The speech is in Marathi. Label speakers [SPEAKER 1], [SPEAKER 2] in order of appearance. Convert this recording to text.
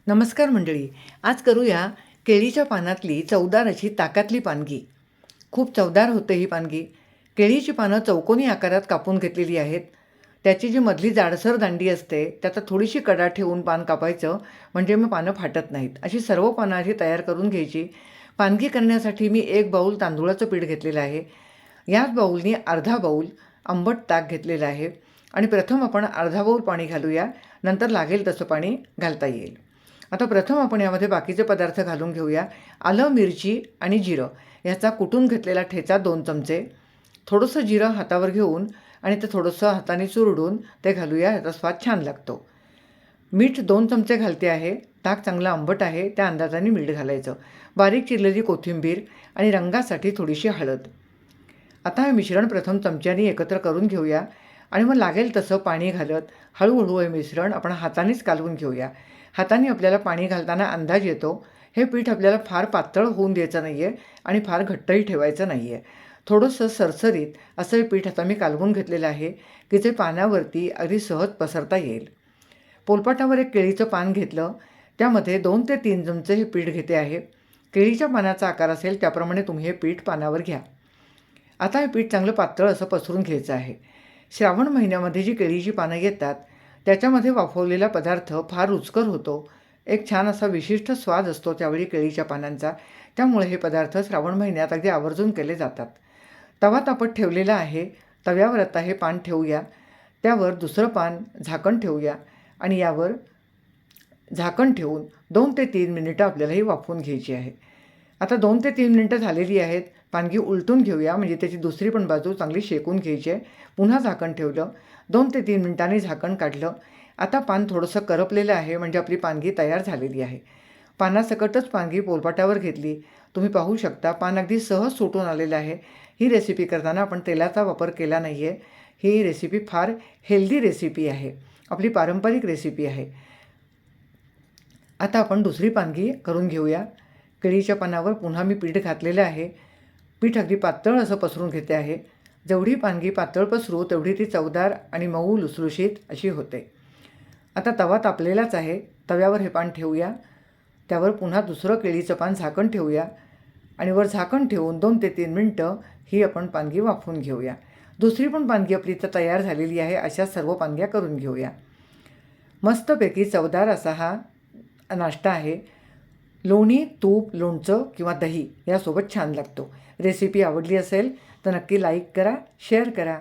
[SPEAKER 1] नमस्कार मंडळी. आज करूया केळीच्या पानातली चवदार अशी ताकातली पानगी. खूप चवदार होते ही पानगी. केळीची पानं चौकोनी आकारात कापून घेतलेली आहेत. त्याची जी मधली जाडसर दांडी असते त्यात थोडीशी कडा ठेवून पान कापायचं, म्हणजे मग पानं फाटत नाहीत. अशी सर्व पानं अशी तयार करून घ्यायची. पानगी करण्यासाठी मी 1 बाऊल तांदूळाचं पीठ घेतलेलं आहे. याच बाऊलनी अर्धा बाऊल आंबट ताक घेतलेलं आहे. आणि प्रथम आपण अर्धा बाऊल पाणी घालूया, नंतर लागेल तसं पाणी घालता येईल. आता प्रथम आपण यामध्ये बाकीचे पदार्थ घालून घेऊया. आलं, मिरची आणि जिरं याचा कुटून घेतलेला ठेचा 2 चमचे. थोडंसं जिरं हातावर घेऊन आणि ते थोडंसं हाताने चुरडून ते घालूया, याचा स्वाद छान लागतो. मीठ 2 चमचे घालते आहे. ताक चांगलं आंबट आहे त्या अंदाजाने मीठ घालायचं. बारीक चिरलेली कोथिंबीर आणि रंगासाठी थोडीशी हळद. आता हे मिश्रण प्रथम चमच्याने एकत्र करून घेऊया आणि मग लागेल तसं पाणी घालत हळूहळू हे मिश्रण आपण हातानेच कालवून घेऊया. हाताने आपल्याला पाणी घालताना अंदाज येतो. हे पीठ आपल्याला फार पातळ होऊन द्यायचं नाही आहे आणि फार घट्टही ठेवायचं नाही आहे. थोडंसं सरसरीत असं हे पीठ आता मी कालवून घेतलेलं आहे की जे पानावरती अगदी सहज पसरता येईल. पोलपाटावर एक केळीचं पान घेतलं, त्यामध्ये 2 ते 3 चमचे हे पीठ घेते आहे. केळीच्या पानाचा आकार असेल त्याप्रमाणे तुम्ही हे पीठ पानावर घ्या. आता हे पीठ चांगलं पातळ असं पसरून घ्यायचं आहे. श्रावण महिन्यामध्ये जी केळीची पानं येतात त्याच्यामध्ये वाफवलेला पदार्थ फार रुचकर होतो. एक छान असा विशिष्ट स्वाद असतो त्यावेळी केळीच्या पानांचा. त्यामुळे हे पदार्थ श्रावण महिन्यात अगदी आवर्जून केले जातात. तवा तापत ठेवलेला आहे. तव्यावर आता हे पान ठेवूया. त्यावर दुसरं पान झाकण ठेवूया आणि यावर झाकण ठेवून 2 ते 3 मिनिटं आपल्याला ही वाफवून घ्यायची आहे. आता 2 ते 3 मिनिटं झालेली आहेत. पानगी उलटून घेऊया, म्हणजे त्याची दुसरी पण बाजू चांगली शेकून घ्यायची आहे. पुन्हा झाकण ठेवलं. 2 ते 3 मिनिटांनी झाकण काढलं. आता पान थोडंसं करपलेलं आहे, म्हणजे आपली पानगी तयार झालेली आहे. पानासकटच पानगी पोलपाटावर घेतली. तुम्ही पाहू शकता पान अगदी सहज सुटून आलेलं आहे. ही रेसिपी करताना आपण तेलाचा वापर केला नाही आहे. ही रेसिपी फार हेल्दी रेसिपी आहे. आपली पारंपरिक रेसिपी आहे. आता आपण दुसरी पानगी करून घेऊया. केळीच्या पानावर पुन्हा मी पीठ घातलेलं आहे. पीठ अगदी पातळ असं पसरून घेते आहे. जेवढी पानगी पातळ पसरू तेवढी ती चवदार आणि मऊ लुसलुशीत अशी होते. आता तवा तापलेलाच आहे. तव्यावर हे पान ठेवूया. त्यावर पुन्हा दुसरं केळीचं पान झाकण ठेवूया आणि वर झाकण ठेवून 2 ते 3 मिनटं ही आपण पानगी वाफवून घेऊया. दुसरी पण पानगी आपली इथं तयार झालेली आहे. अशा सर्व पानग्या करून घेऊया. मस्तपैकी चवदार असा हा नाश्ता आहे. लोणी, तूप, लोणचं किंवा दही यासोबत छान लागतो. रेसिपी आवडली असेल तर नक्की लाईक करा, शेअर करा.